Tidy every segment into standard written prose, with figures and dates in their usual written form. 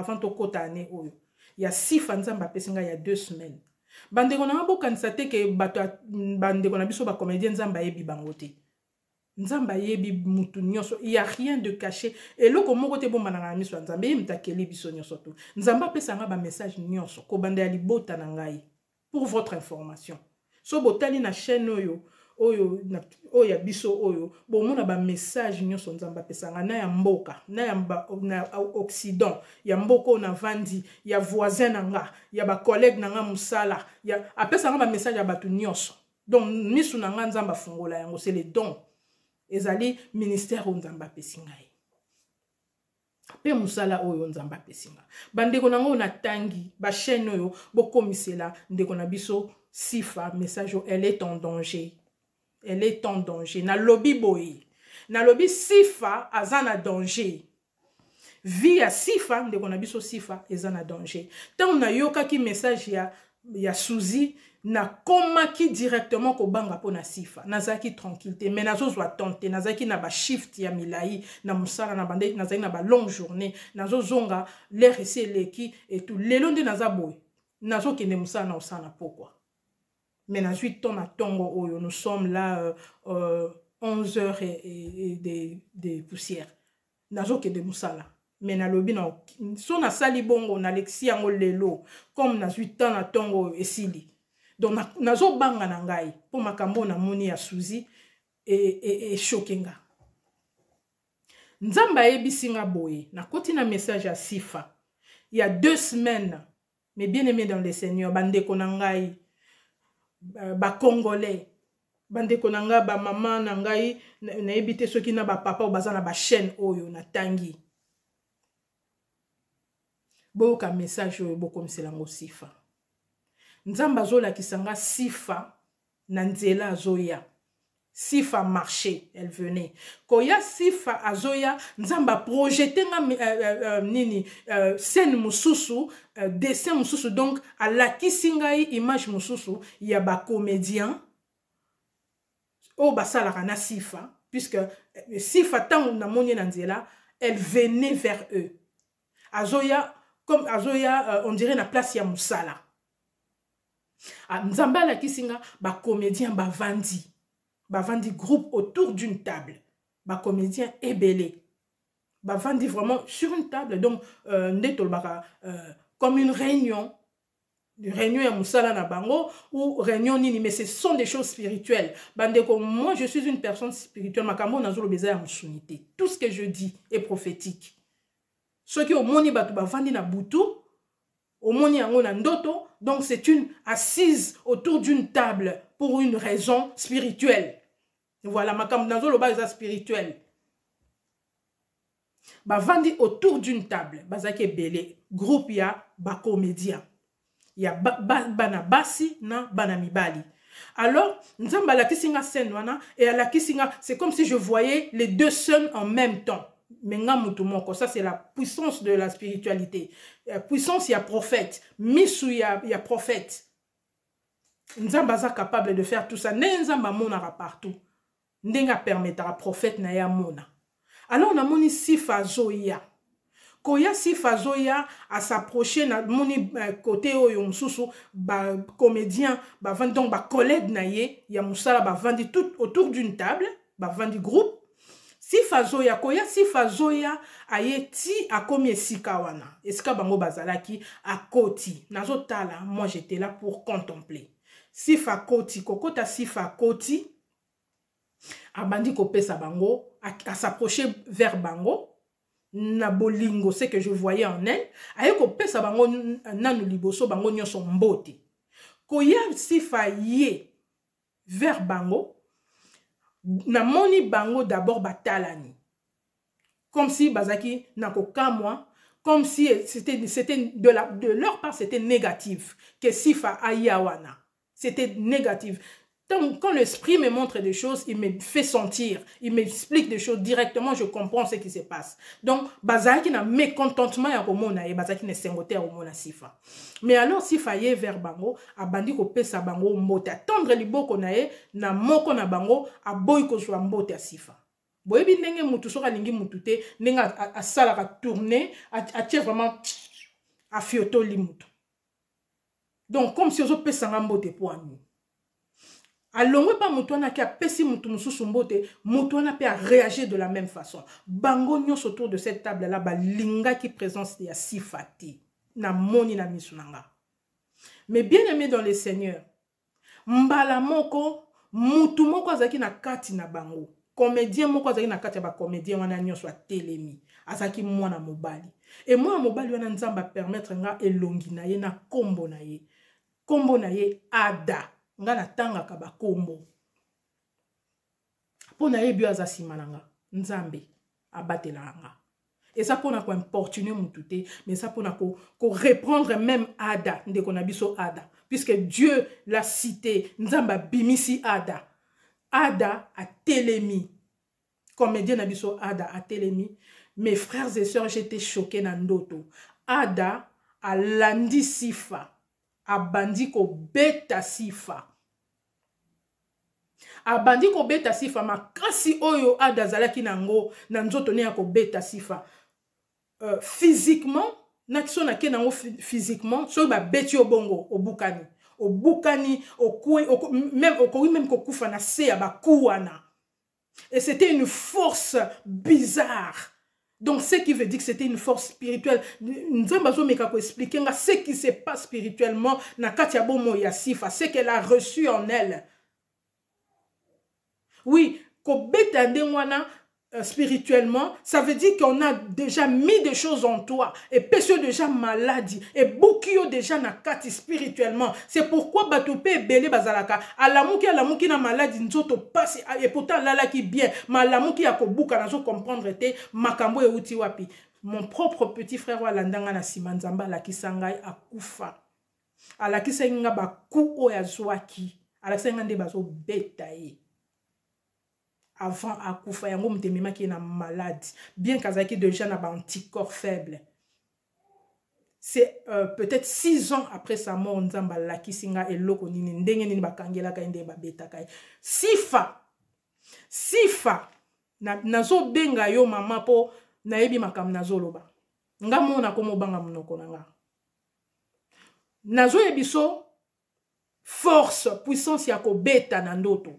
avant to kota année oyo ya sifa nzamba pesinga ya 2 semaines bandeko na bokanisa te ke bato bandeko na biso ba comédien nzamba yebi bango te nzamba yebi mutu nyonso il y a rien de caché et loko moko te bomba na miso nzamba yimtakeli biso nyonso to nzamba pesanga ba message nyonso ko banda ya libota na ngai pour votre information so botali na chaîne oyo oya biso oyo bomona ba message nyonso nzamba pesanga na ya mboka na Occident ya mboko na vandi ya voisin nanga ya ba collègue nanga musala ya apesanga ba message ya batu nyonso donc misu nanga nzamba fungola yango c'est les dons ezali ministère nzamba pesinga pe musala oyo nzamba pesinga bandeko nango na tangi ba chaîne oyo bokomisela ndeko na biso sifa message elle est en danger. Elle est en danger. Na lobby boy. Na lobby sifa azana danger. Via sifa ndeko na biso sifa ezana danger. Tant na yoka ki message ya Suzy na komaki directement ko banga po na sifa. Nazaki tranquillité mais nazo zwa tante nazaki na ba shift ya milai na musala na bande nazaki na ba longue journée nazo zonga l'air ici leki et tout lelo nde nazaboy. Nazo kende musala na osana pourquoi? Mais na 8 ans à Tongo Oyo, nous sommes là 11 heures et des poussières. Nazo ke de musala. Mais na lobi na so na sali bongo na lexi yango lelo comme na 8 ans à Tongo esili. Donc nazo banga na ngai pour makambo na moni ya Suzy et chokenga. Nzamba ebisinga boye na koti na message à Sifa. Il y a 2 semaines, mais bien aimé dans le Seigneur, bande konangai ba congolais bandeko nanga ba mama nangai na ebité soki na ba papa o bazana ba chaîne oyo na tangi boka message oyo bokomisela ngo sifa nzamba zola kisanga sifa na nzela azoya sifa marché elle venait koya sifa azoya nzamba projeter nga nini scène mususu dessin mususu donc à la kisingai image mususu ya ba comédien o basala kana sifa puisque sifa tant na moni na nzela elle venait vers eux azoya comme azoya on dirait na place ya musala nzamba la kisinga ba comédien ba vandi groupe autour d'une table ba comédien ebélé ba vandi vraiment sur une table donc comme une réunion ya musala na bango ou réunion nini mais ce sont des choses spirituelles bandeko moi je suis une personne spirituelle makambo nazolo beza ya musunité tout ce que je dis est prophétique ce qui au moni batu ba vandi na butu au moni yango na ndoto donc c'est une assise autour d'une table pour une raison spirituelle. Voilà, makambo nazolo ba spirituel. Ba vandi autour d'une table, bazake belé, groupe ya ba comédien. Ya bana basi na bana mibali. Alors, nzamba la kisinga scène wana et à la kisinga, c'est comme si je voyais les deux sœurs en même temps. Menga mutumoko, ça c'est la puissance de la spiritualité. Puissance ya prophète, misu ya prophète. Nzamba za capable de faire tout ça. Nzamba monara partout. Ndenga permettra prophète na ya mona. Alors on a moni sifa zoya. Koya sifa zoya à s'approcher na moni côté oyo mususu ba comédien ba vandi donc ba collègue na ye ya musala ba vandi tout autour d'une table ba vandi groupe. Sifa zoya koya sifa zoya ayeti akomi esika wana. Esika bango bazalaki akoti. Nazo tala moi j'étais là pour contempler. Sifa koti kokota sifa koti abandi kopesa bango à s'approcher vers bango na bolingo c'est que je voyais en elle aye kopesa bango nanu liboso bango nyonso mbote koya sifa ye vers bango na moni bango d'abord batalani comme si bazaki nakokamwa comme si c'était de leur part c'était négatif que sifa ayawana c'était négatif. Donc, quand l'esprit me montre des choses, il me fait sentir, il m'explique des choses directement, je comprends ce qui se passe. Donc, bazaki na mécontentement ya komona et bazaki ne sengote ya komona sifa. Mais alors sifa ye vers bango, abandi ko pesa bango mbote, attendre liboko na ye na moko na bango, aboy ko zwa mbote ya sifa. Boyebi ndenge mutu soka lingi mutu te, ndenge a sala ka tourner, a tire vraiment afiotoli mutu. Donc comme si ozo pesa nga mbote po ani. Alongwe pa mutu wana ki apesi mutu mususu mbote, mutu wana pe a réagir de la même façon. Bango nyonso autour de cette table là ba linga ki présence ya sifati na moni na misunanga. Mais bien aimé dans le Seigneur, mbala moko mutu moko azaki na kati na bango. Comédien moko azaki na kati ya ba comédien wana nyonso a telemi. Azaki mwana mobali. Et moi mobali wana nzamba permettre nga elongi na ye na kombo na ye. Kombo na ye Ada. Nga na tanga ka ba kombo. Pona ye bio azasima nanga. Nzambe abatela nga. Et ça pona ko importuner mutute, mais ça pona ko reprendre même Ada, ndeko na biso Ada, puisque Dieu l'a cité, nzamba bimisi Ada. Ada a telemi. Comédien na biso Ada a telemi. Mes frères et sœurs, j'étais choqué na ndoto. Ada a landi sifa. Abandi ko beta sifa. Abandi ko beta sifa. Makasi oyo Ada zalaki nango na nzoto ne ya ko beta sifa. Physiquement, nakiso na ke nango physiquement, so ba beti obongo obukani. Obukani, même ko kufa na se ya ba kuwana. Et c'était une force bizarre. Donc, ce qui veut dire que c'était une force spirituelle. Nzambazo meka ko expliquer nga ce qui se passe spirituellement na katia bomo ya sifa, ce qu'elle a reçu en elle. Oui, ko beta ndengwana spirituellement, ça veut dire qu'on a déjà mis des choses en toi et pesio déjà maladie et bukio déjà na kati spirituellement. C'est pourquoi batope belé bazalaka alamuki na maladie nzoto passe et pourtant lala qui bien malamuki ya kobuka nazo comprendre te makambo e uti wapi. Mon propre petit frère walandanga na simanzamba la kisangai akufa ala kisenga ba ku o ya zwaki ala kisenga nde bazo betaye. Avant akufa yango mtemema qui est na malade, bien kazaki déjà na ba anticorps faible. C'est peut-être 6 ans après sa mort nzamba la kisinga eloko nini ndenge nini bakangela ka inde ba beta kai. Sifa nazo benga yo mama po nayebi makam nazo loba. Nga mona komo banga munoko nanga. Nazo yebiso force puissance ya ko beta na ndoto.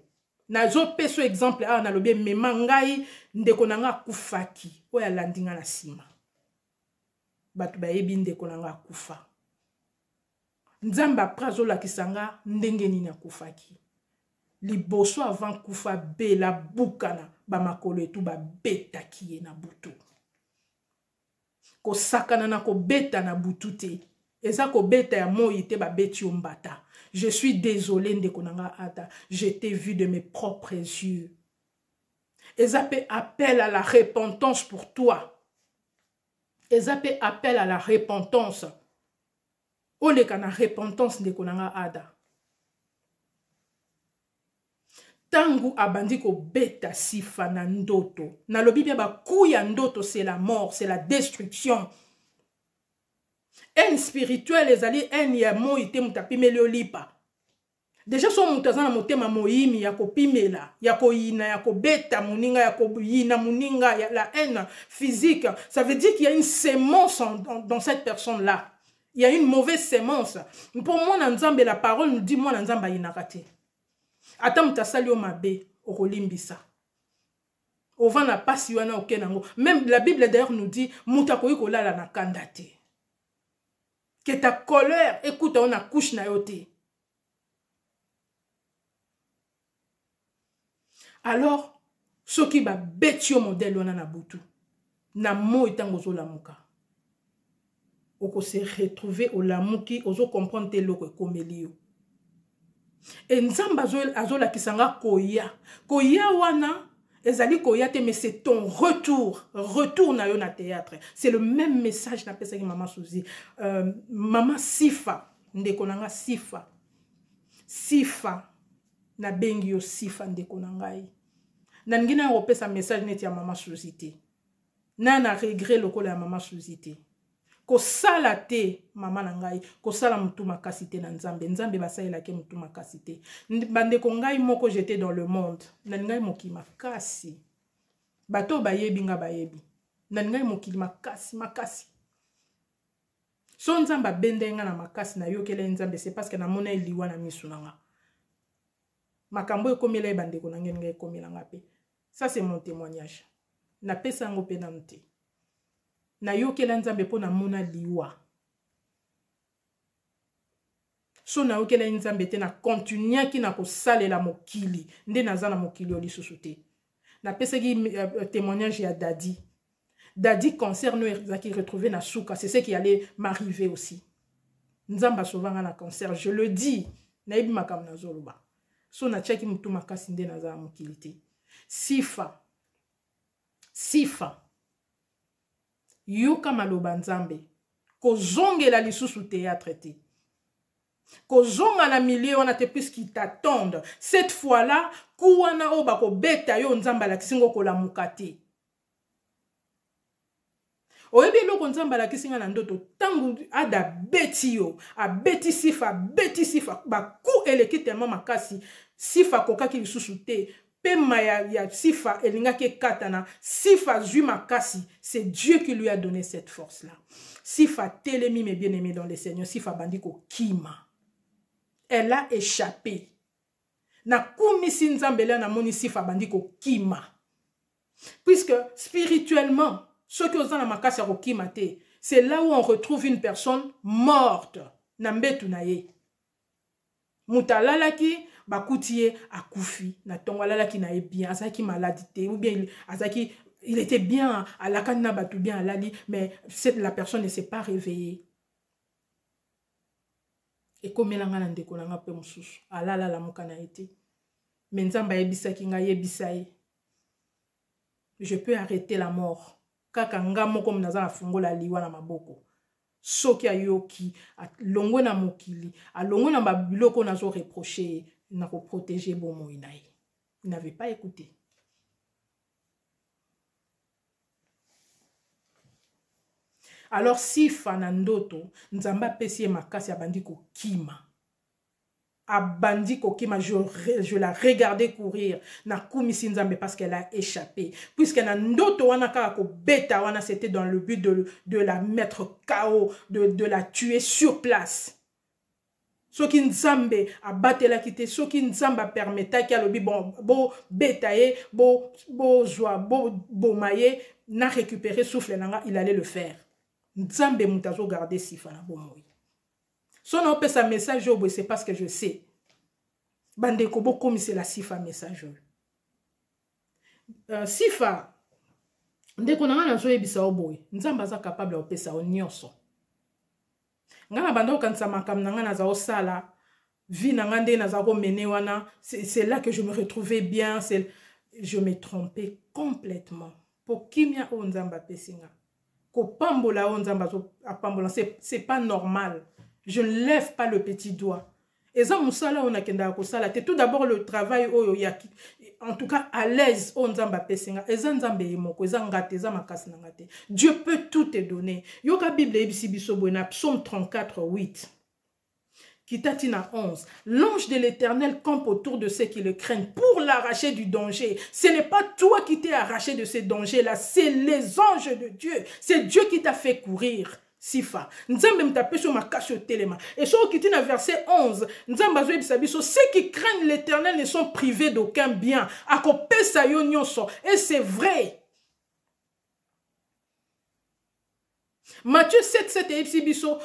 Nazo peso exemple na lobi mema ngai ndeko nanga kufaki oya landinga na sima batu bayebi ndeko nanga kufa nzamba prazo la kisanga ndenge nini akufaki liboso avant kufa bela bukana ba makolo etu ba beta kiye na butu ko sakana na ko beta na butu te eza ko beta ya moi te ba beti ombata. Je suis désolé, Ndekonanga Ada. Je t'ai vu de mes propres yeux. Ezape appelle à la repentance pour toi. Ezape appelle à la repentance. Oleka na repentance Ndekonanga Ada. Tangu abandi ko beta sifa na ndoto. Na lobi bien ba kuya ndoto c'est la mort, c'est la destruction. En spirituel ezali en ya moite mutapimeli olipa. Déjà son mutazana motema moyimi ya kopimela, ya koyina, ya kobeta muninga, ya koyina muninga, ya la haine physique. Ça veut dire qu'il y a une sémence dans cette personne-là. Il y a une mauvaise sémence. Pour moi, Nzambe, la parole nous dit moi Nzamba inakate. Ata mutasali o mabe, okolimbisa. Ova na pasi wana okenango. Même la Bible d'ailleurs nous dit mutakoyi kolala na kandate. Que ta colère, écoute, on a couche na yote. Alors, ce qui va bêter au modèle, on a na butu. Na mo itango zo lamuka. Oko se retrouver au lamuki, ozo comprendre te loko komelio. Et nzamba azo la kisanga koya. Koya wana, ezali koya te, mais c'est ton retour. Retour na yo na théâtre. C'est le même message na pesa ki maman Suzy. Maman Sifa. Ndeko nanga Sifa. Sifa. Na bengi yo Sifa ndeko nangai. Na ngina opesa message neti ya maman Suzy te. Na regret lokola ya maman Suzy te. Ko sala te maman nangai. Ko sala mutu makasi te na nzambe. Nzambe basaela ke mutu makasi te. Bandeko ngai moko j'étais dans le monde. Na ngai moki makasi. Bato bayebi nga bayebi. Na ngai moki makasi makasi. So nzamba bendenga na makasi na yokela nzambe, c'est parce que na mona liwa na misunanga. Makambo ekomela ebandeko na ngenga ekomela ngape. Ça c'est mon témoignage. Na pesa ngo pe na mte. Na yokela nzambe po na mona liwa. So na yokela nzambe te na continuaki na kosalela mokili. Nde naza na mokili oli susute. Na pesa ki témoignage ya Dadi. Dadi cancer no ezaki retrouvé na souka, c'est ce qui allait m'arriver aussi. Nzamba sovanga na cancer, je le dis. Na ibi makam na zoluba. So na tchaki mutu makasi nde naza mokili te. Sifa. Yoka maloba nzambe. Kozongela lisusu théâtre te. Kozonga na milieu wana te puisqu'ils t'attendent. Cette fois-là, kuwana o bako beta yo nzamba la kisingo kola mukate. Oyebi loko nzamba la kisinga na ndoto tangu ada beti yo, a beti sifa, ba ku eleki tellement makasi, sifa kokaki lisusu te. Pema ya sifa elingaki katana, sifa zui makasi, c'est Dieu qui lui a donné cette force-là. Sifa telemi mes bien-aimés dans le Seigneur, sifa bandiko kima. Elle a échappé. Na kumisi nzambela na moni sifa bandiko kima. Puisque spirituellement, ce que vous avez makasi ya kima te, c'est là où on retrouve une personne morte. Na mbetu na ye. Mutalalaki bakutie akufi na tongalalaki na ye bien, azaki maladité ou bien azaki il était bien à la kanna batu bien à lali, mais la personne ne s'est pas réveillée. Et comme elle a ndeko na ngape mususu alala la mukana été mais nzamba yebisaki nga yebisaye, je peux arrêter la mort kaka nga moko mnaza na fungola liwa na maboko soki ayoki alongwe na mokili alongwe na babiloko nazo reprocher na ko protéger bomo inaye. Il n'avait pas écouté. Alors si fanandoto nzamba pesi makasi abandiko kima. Abandiko kima, je la regardais courir na kumisi nzambe parce qu'elle a échappé. Puisque na ndoto wana kako beta wana c'était dans le but de la mettre KO, de la tuer sur place. Soki nzambe abatela kite, soki nzamba permetta ki alobi bo betaye, bo joie, bo maye, na récupérer souffle nanga, il allait le faire. Nzambe mutazo garder sifa na bomoi. Son on peut sa message c'est parce que je sais. Bande kobo comme c'est la sifa message. Sifa ndeko nanga na zo yebisa oboy. Nzamba za capable de pesa o nyonso. Ngana bando kanisa makam nanga na za osala vie nanga nde na za ko mene wana, c'est là que je me retrouvais bien, je me trompais complètement. Pour kimia o nzamba pesinga. Ko pambola o nzamba zo apambola, c'est pas normal. Je ne lève pas le petit doigt. Et ça musala on a kenda ko sala te tout d'abord le travail oyo yaki en tout cas à l'aise on nzamba pesinga eza nzambe yemoko eza ngate eza makasi na ngate. Dieu peut tout te donner. Yoka Bible ebisi biso na Psaume 34:8. Kitatina 11. L'ange de l'Éternel campe autour de ceux qui le craignent pour l'arracher du danger. Ce n'est pas toi qui t'es arraché de ces dangers-là, c'est les anges de Dieu. C'est Dieu qui t'a fait courir. Sifa. Nzambe mtape sur ma cache au téléma. Et sur qui na verset 11. Nzamba zo ebisa biso, ceux qui craignent l'Éternel ne sont privés d'aucun bien. Akopesa yo nyonso. Et c'est vrai. Matthieu 7:7 ebisi biso,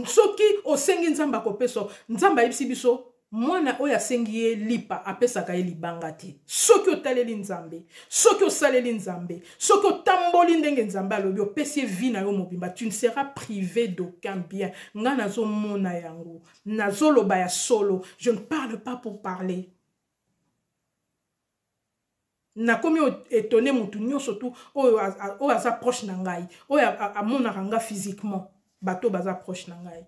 soki osengi nzamba kopeso, nzamba ebisi biso, mwana oya sengi lipa apesaka ye libanga te. Soki otaleli nzambe, soki osaleli nzambe, soki otamboli ndenge nzambe alobi opesi vie na yo mobimba, tu ne seras privé d'aucun bien. Nga nazo mona yango, nazo loba ya solo, je ne parle pas pour parler. Na komi étonné mutu nyonso tu oyo aza proche na ngai, oyo amonaka nga physiquement, bato baza proche na ngai.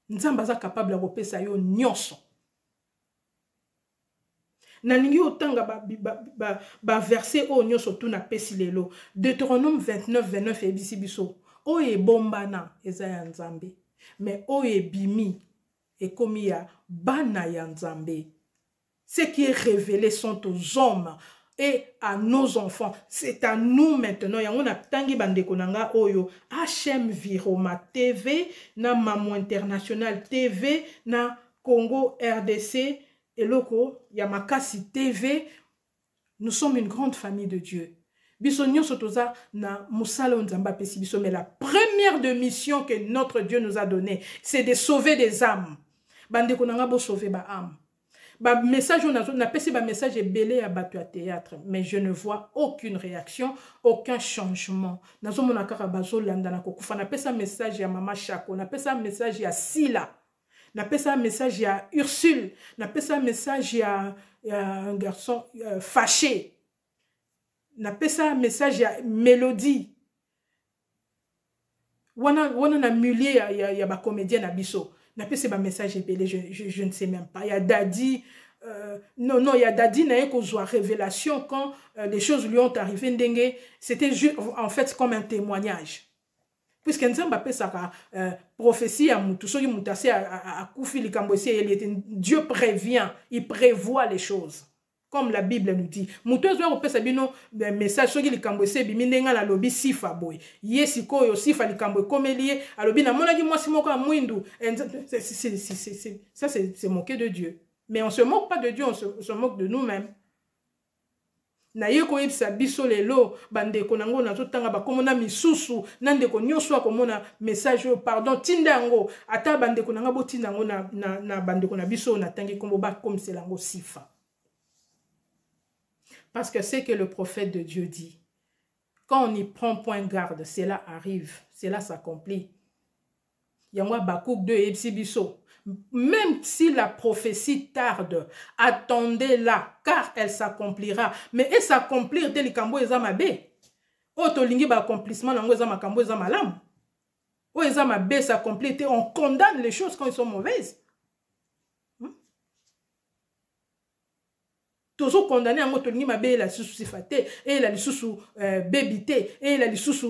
Nzamba za capable de kopesa yo nyonso. Na ningi otanga ba verset o nyonso tu na pesi lelo. Deutéronome 29:29 ebisi biso. Oye bombana eza ya nzambe. Mais oye bimi ekomi ya bana ya nzambe. Ce qui est révélé sont aux hommes et à nos enfants. C'est à nous maintenant. On a tangi bande konanga oyo HM Viroma TV, na Maman International TV, na Congo RDC, et loko Yamakasi TV. Nous sommes une grande famille de Dieu. Bisonio sotoza na musala nzamba pesi biso, mais la première de mission que notre Dieu nous a donnée, c'est de sauver des âmes. Bande konanga bo sauver ba âme. Ba message on a pesi ba message est belé à batu à théâtre, mais je ne vois aucune réaction, aucun changement. Nazo mona kaka bazo landa na kokufa na pesa message ya mama Chako, na pesa message ya Sila. Na pesa message ya Ursule, na pesa message ya un garçon fâché. Na pesa message ya Mélodie. Wana na mulier ya ba comédien na biso. Na pesa ba message épelé, je ne sais même pas. Il y a Daddy non, il y a Daddy na kozwa révélation quand les choses lui ont arrivé ndenge, c'était en fait comme un témoignage. Puisque Nzamba pesa prophétie à mutu soki mutase a kufi likambo esi, Dieu prévient, il prévoit les choses. Comme la Bible nous dit. Mutu zo pesa bino message soki likambo esi bimi ndenga la lobi sifa boy. Yesi koyo sifa likambo komelie alobi na monaki mwasi moko mwindu. Ça c'est moquer de Dieu. Mais on ne se moque pas de Dieu, on se moque de nous-mêmes. Na yeko yebisa biso lelo bande konango na zotanga ba komona misusu nande ko nyoso akomona message pardon tindango ata bande konanga bo tindango na bande kona biso na tangi kombo ba comme c'est lango sifa. Parce que c'est que le prophète de Dieu dit. Quand on y prend point garde, cela arrive, cela s'accomplit. Yangwa Bakouk 2 ebsi biso. Même si la prophétie tarde, attendez-la, car elle s'accomplira. Mais elle s'accomplir dès le cambo ezamabe. Otolingi ba accomplissement nango ezama cambo ezamalam. O ezamabe s'accomplit, on condamne les choses quand elles sont mauvaises. Toujours condamné à motolingi mabe la susu sifate et la lisusu bébité et la lisusu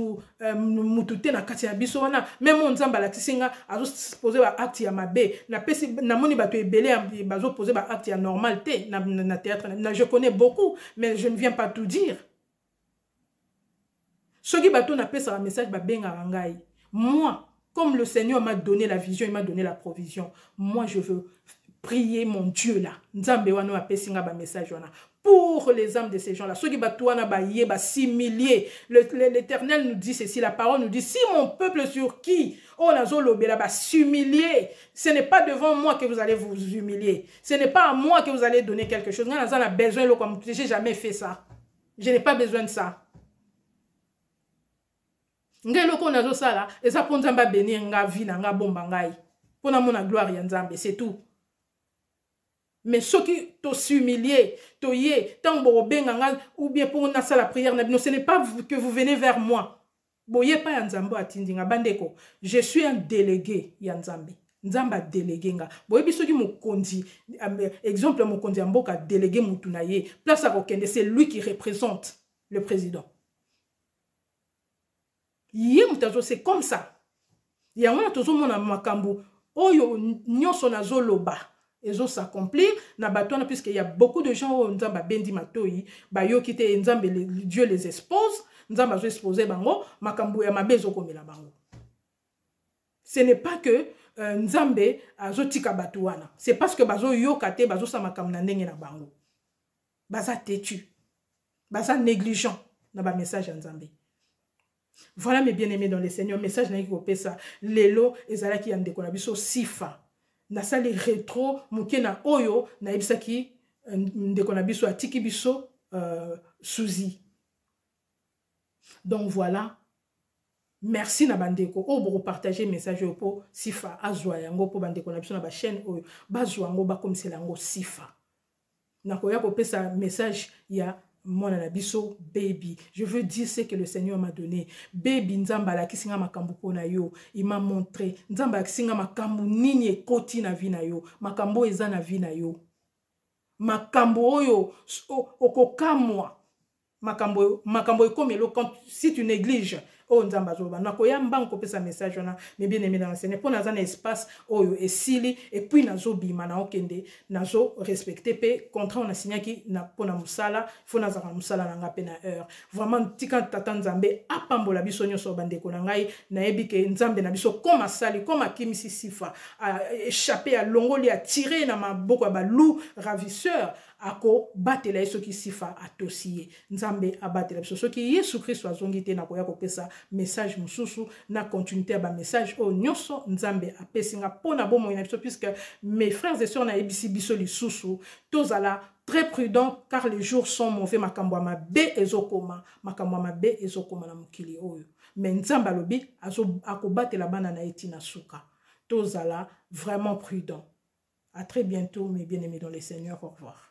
mutute na kati ya biso wana même on nzamba la tisinga azo poser ba acte ya mabe na pesi na moni bato ebele bazo poser ba acte ya normalité na théâtre na je connais beaucoup mais je ne viens pas tout dire. Soki bato na pesa un message ba benga ngai. Moi comme le Seigneur m'a donné la vision, il m'a donné la provision. Moi je veux prier mon Dieu là. Nzambe wano apesinga ba message wana pour les âmes de ces gens là. Ceux qui batouana ba yé ba 6 milliers. L'Éternel nous dit ceci, la parole nous dit si mon peuple sur qui on a zolobela ba s'humilier, ce n'est pas devant moi que vous allez vous humilier. Ce n'est pas à moi que vous allez donner quelque chose. Ngana zana besoin lo comme j'ai jamais fait ça. Je n'ai pas besoin de ça. Ngelo ko nazo sala eza ponzamba bénir nga vie na nga bomba ngai. Pona mona gloire ya Nzambe, c'est tout. Mais ceux qui t'ont humilié, ou bien pour la prière, ce n'est pas que vous venez vers moi. Je suis un délégué, Yanzambe. Nzamba délégué nga. Boyebi soki mokonzi, exemple mokonzi amboka délégué mutunaye. Place à Rokende, c'est lui qui représente le président. C'est comme ça. Yamona tozo mona makambu. Oyo nyoso na zoloba. Ils ont s'accomplir na batona puisqu'il y a beaucoup de gens où nzamba bendi matoi ba yo kite nzambe Dieu les expose nzamba zo exposer bango makambu ya mabezo komela bango. Ce n'est pas que nzambe azotika batuana, c'est parce que bazo yo kate bazo sa makambu na ndenge na bango. Baza têtu, baza négligent na ba message nzambe. Voilà mes bien-aimés dans le Seigneur, message na ko pesa lelo ezala ki yande kona biso sifa. Na sali rétro mukena oyo na ibisaki ndeko na biso atiki biso souzi. Donc voilà, merci na bandeko o boko partager message po sifa azwa yango po bandeko na biso na ba chaîne oyo bazwa yango ba komisela yango sifa. Na koya ko pesa message ya mona na biso baby. Je veux dire ce que le Seigneur m'a donné. Baby nzamba la kisinga makambu pona yo. Il m'a montré. Nzamba kisinga makambu nini ekoti na vi na yo. Makambo eza na vi na yo. Makambo oyo okokamwa. Makambo ekomelo quand si tu négliges o nzamba zoba na koyamba nkopesa message wana mais bien aimé dans le Seigneur pour naza na espace oyo esili et puis nazo bima na okende nazo respecter pe contrat on a signé ki na pona musala faut nazaka musala na nga pe na heure vraiment tika tata nzambe apambola biso nyonso bandeko na ngai na yebi ke nzambe na biso comme sali comme akimisi sifa a échapper à longoli a tirer na maboko ya balou ravisseur ako batela yeso ki sifa atosiye nzambe abatela biso soki Yesu Kristo azongi te na koya kopesa message mususu na continuité ya ba message o nyonso nzambe apesinga pona bomo na biso puisque mes frères et sœurs na ebisi biso lisusu tozala très prudent car les jours sont mauvais makambo ya mabe ezokoma na mokili oyo mais nzambe alobi akobatela bana na etina suka tozala vraiment prudent. À très bientôt mes bien-aimés dans le Seigneur, au revoir.